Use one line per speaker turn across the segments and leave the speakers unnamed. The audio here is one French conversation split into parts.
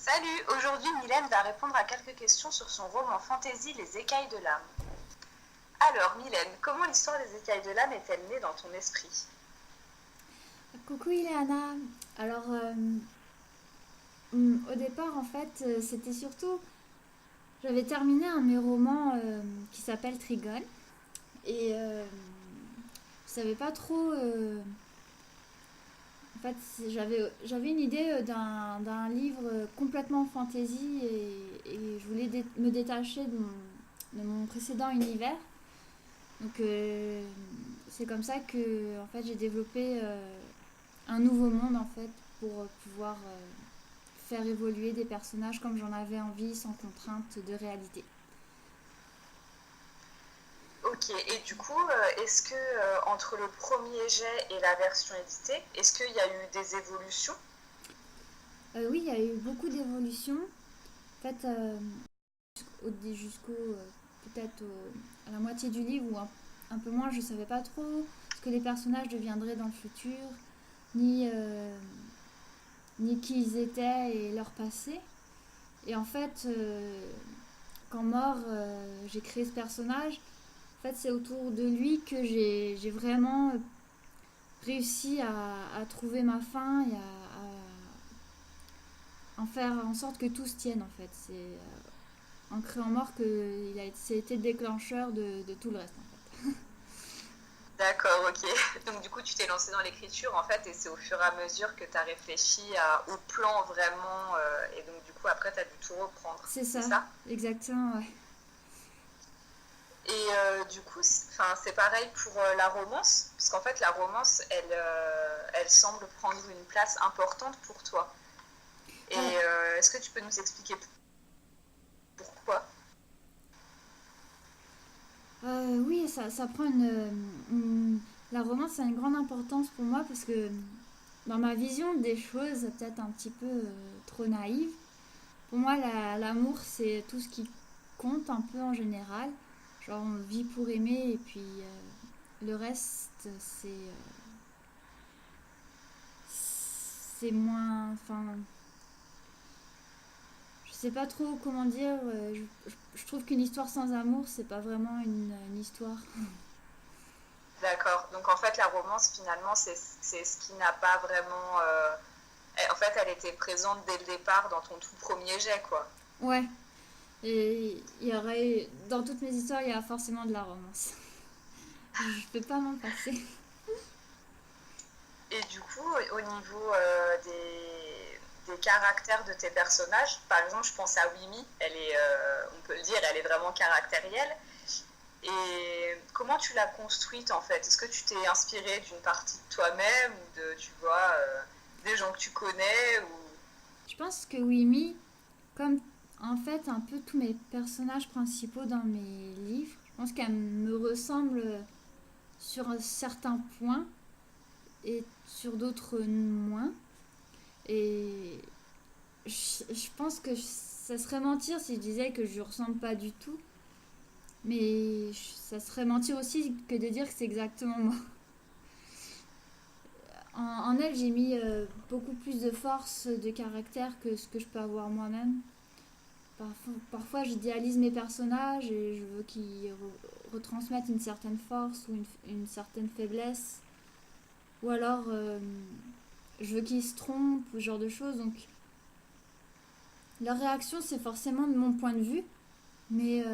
Salut, aujourd'hui Mylène va répondre à quelques questions sur son roman fantasy Les Écailles de l'âme. Alors Mylène, comment l'histoire des Écailles de l'âme est-elle née dans ton esprit?
Coucou Ileana. Alors, au départ, en fait, c'était surtout. J'avais terminé un de mes romans qui s'appelle Trigone. Et je savais pas trop. En fait, j'avais une idée d'un livre complètement fantasy et je voulais me détacher de mon précédent univers. Donc, c'est comme ça que en fait, j'ai développé un nouveau monde en fait pour pouvoir faire évoluer des personnages comme j'en avais envie sans contrainte de réalité.
Ok, et du coup, est-ce que entre le premier jet et la version éditée, est-ce qu'il y a eu des évolutions?
Oui, il y a eu beaucoup d'évolutions. En fait, jusqu'au peut-être à la moitié du livre ou un peu moins, je ne savais pas trop ce que les personnages deviendraient dans le futur, ni, ni qui ils étaient et leur passé. Et en fait, quand mort, j'ai créé ce personnage. En fait, c'est autour de lui que j'ai vraiment réussi à trouver ma fin et à en faire en sorte que tout se tienne en fait. C'est en créant mort que c'était le déclencheur de tout le reste en fait.
D'accord, ok. Donc du coup, tu t'es lancé dans l'écriture en fait, et c'est au fur et à mesure que tu as réfléchi au plan vraiment, et donc du coup, après, tu as dû tout reprendre,
C'est
c'est
ça,
ça?
exactement, ouais.
Et du coup, c'est pareil pour la romance, parce qu'en fait, la romance, elle semble prendre une place importante pour toi. Et
Ah,
est-ce que tu peux nous expliquer pourquoi?
oui, ça prend la romance a une grande importance pour moi parce que dans ma vision des choses, peut-être un petit peu trop naïve, pour moi l'amour c'est tout ce qui compte un peu en général. Genre on vit pour aimer et puis le reste c'est moins. Enfin, je sais pas trop comment dire. Je trouve qu'une histoire sans amour, c'est pas vraiment une histoire.
D'accord. Donc en fait, la romance, finalement, c'est ce qui n'a pas vraiment. En fait, elle était présente dès le départ dans ton tout premier jet, quoi.
Ouais. Et il y aurait. Dans toutes mes histoires, il y a forcément de la romance. Je peux pas m'en passer.
Et du coup, au niveau des caractères de tes personnages, par exemple, je pense à Wimi, on peut le dire, elle est vraiment caractérielle. Et comment tu l'as construite en fait? Est-ce que tu t'es inspiré d'une partie de toi-même ou de, tu vois, des gens que tu connais ou...
Je pense que Wimi, comme en fait un peu tous mes personnages principaux dans mes livres, je pense qu'elle me ressemble sur certains points et sur d'autres moins. Et je pense que ça serait mentir si je disais que je lui ressemble pas du tout. Mais ça serait mentir aussi que de dire que c'est exactement moi. En elle, j'ai mis beaucoup plus de force de caractère que ce que je peux avoir moi-même. Parfois, j'idéalise mes personnages et je veux qu'ils retransmettent une certaine force ou une certaine faiblesse. Ou alors, je veux qu'ils se trompent, ce genre de choses. Donc, leur réaction, c'est forcément de mon point de vue. Mais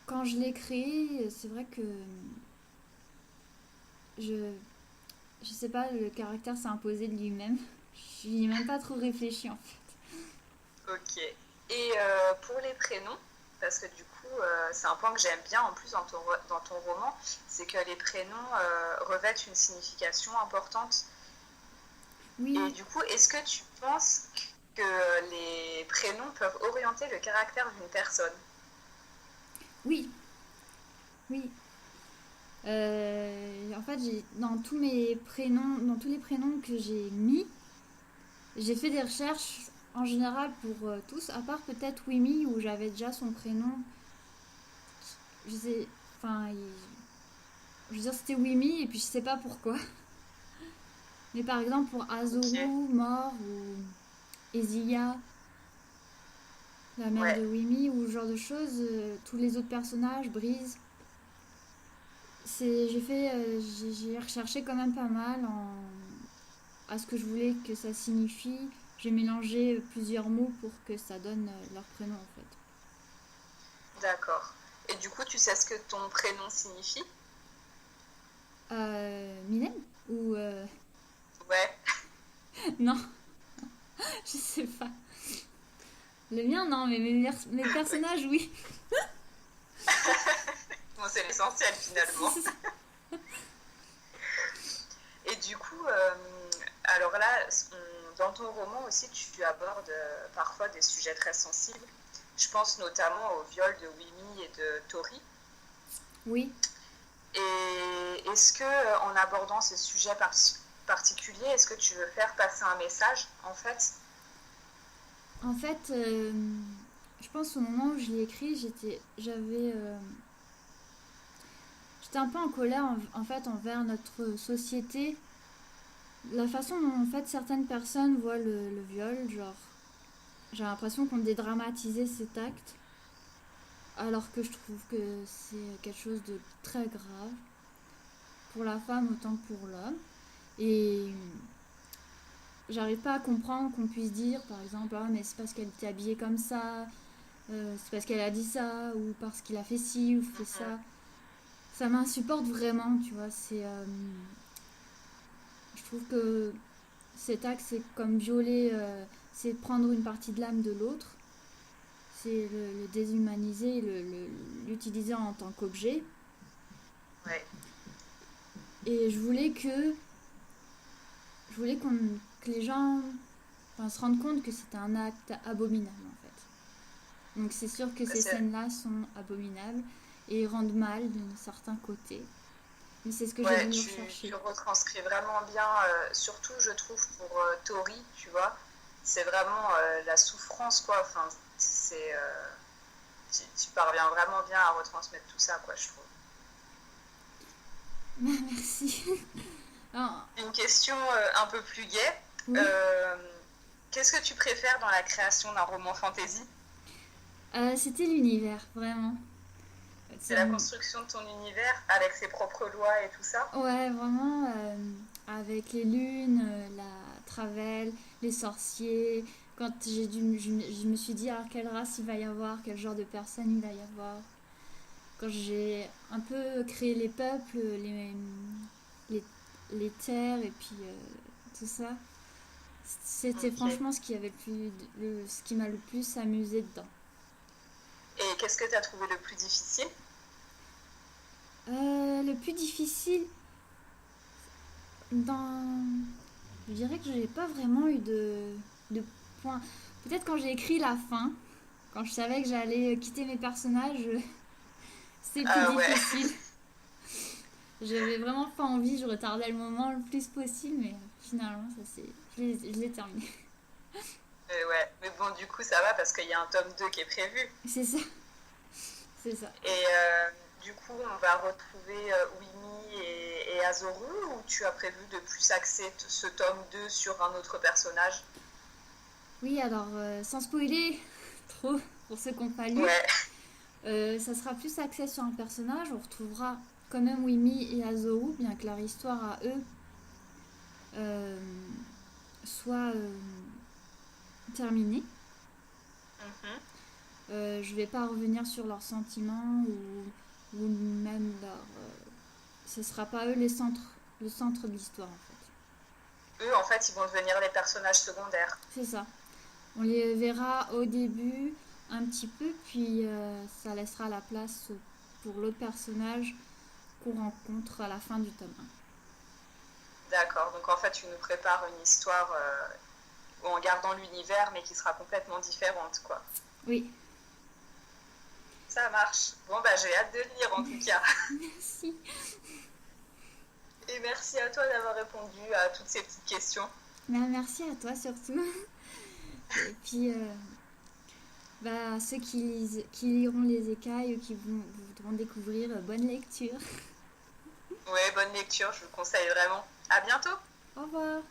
quand je l'ai créé, c'est vrai que je, je sais pas, le caractère s'est imposé de lui-même. Je n'y ai même pas trop réfléchi en fait.
Ok. Et pour les prénoms, parce que du coup, c'est un point que j'aime bien en plus dans ton roman, c'est que les prénoms revêtent une signification importante. Et
Oui,
du coup, est-ce que tu penses que les prénoms peuvent orienter le caractère d'une personne?
oui, oui. En fait, dans dans tous les prénoms que j'ai mis, j'ai fait des recherches en général pour tous, à part peut-être Wimi où j'avais déjà son prénom. Je sais, enfin, je veux dire c'était Wimi et puis je sais pas pourquoi. Mais par exemple pour
Ok.
Azoru, Mort ou. Ezia, la mère
Ouais,
de Wimi, ou ce genre de choses. Tous les autres personnages, Breeze. J'ai recherché quand même pas mal à ce que je voulais que ça signifie. J'ai mélangé plusieurs mots pour que ça donne leur prénom en fait.
d'accord. Et du coup, tu sais ce que ton prénom signifie?
Mylène ou
Ouais.
non, je sais pas. Le mien non, mais mes personnages oui.
Bon, c'est l'essentiel finalement.
C'est ça.
Et du coup, alors là, dans ton roman aussi, tu abordes parfois des sujets très sensibles. Je pense notamment au viol de Wimi et de Tori.
Oui.
Et est-ce que, en abordant ces sujets particuliers, est-ce que tu veux faire passer un message, en fait?
En fait, je pense au moment où je l'ai écrit, j'étais un peu en colère en fait envers notre société, la façon dont en fait certaines personnes voient le viol, genre j'ai l'impression qu'on dédramatisait cet acte, alors que je trouve que c'est quelque chose de très grave pour la femme autant que pour l'homme. Et j'arrive pas à comprendre qu'on puisse dire, par exemple, ah mais c'est parce qu'elle était habillée comme ça, c'est parce qu'elle a dit ça, ou parce qu'il a fait ci ou fait
Mhm.
ça. Ça m'insupporte vraiment, tu vois. Je trouve que cet acte, c'est comme violer, c'est prendre une partie de l'âme de l'autre, c'est le déshumaniser, l'utiliser en tant qu'objet.
Ouais.
Et je voulais que les gens enfin, se rendent compte que c'est un acte abominable en fait. Donc c'est sûr que ces
C'est-
scènes-là sont abominables et rendent mal d'un certain côté. Mais c'est ce que j'ai
Ouais,
voulu
tu
rechercher.
retranscris vraiment bien, surtout je trouve pour Tori, tu vois, c'est vraiment la souffrance, quoi. Enfin, tu parviens vraiment bien à retransmettre tout ça, quoi, je trouve.
Merci. Alors,
Une question un peu plus gaie.
oui,
Euh, Qu'est-ce que tu préfères dans la création d'un roman fantasy?
c'était l'univers, vraiment.
C'est la construction de ton univers avec ses propres lois et tout ça?
Ouais, vraiment, avec les lunes, la travelle, les sorciers. Quand je me suis dit, ah, quelle race il va y avoir, quel genre de personne il va y avoir. Quand j'ai un peu créé les peuples, les, les terres et puis tout ça, c'était
Ok.
franchement ce qui m'a le plus amusé dedans.
Et qu'est-ce que tu as trouvé le plus difficile?
Le plus difficile, dans je dirais que j'ai pas vraiment eu de point. Peut-être quand j'ai écrit la fin, quand je savais que j'allais quitter mes personnages, c'était le plus
Ah ouais.
difficile. J'avais vraiment pas envie, je retardais le moment le plus possible, mais finalement, je l'ai terminé.
Ouais. Mais bon, du coup, ça va parce qu'il y a un tome 2 qui est prévu.
C'est ça, c'est ça.
Et du coup, on va retrouver Winnie et Azoru ou tu as prévu de plus axer ce tome 2 sur un autre personnage?
Oui, alors, sans spoiler trop pour ceux qui n'ont pas lu,
Ouais,
ça sera plus axé sur un personnage. On retrouvera quand même Wimi et Azoru, bien que leur histoire à eux euh, soit terminée.
mhm,
Je vais pas revenir sur leurs sentiments ou même leur. Ce sera pas eux le centre de l'histoire en fait.
eux, en fait, ils vont devenir les personnages secondaires.
C'est ça. On les verra au début un petit peu, puis ça laissera la place pour l'autre personnage qu'on rencontre à la fin du tome 1.
D'accord, donc en fait, tu nous prépares une histoire en gardant l'univers, mais qui sera complètement différente, quoi.
Oui,
Ça marche. Bon, bah, j'ai hâte de le lire en tout cas.
merci.
Et merci à toi d'avoir répondu à toutes ces petites questions.
Bah, merci à toi surtout. Et puis, bah, ceux qui liront les écailles ou qui voudront découvrir, bonne lecture.
Ouais, bonne lecture, je vous conseille vraiment. À bientôt!
Au revoir.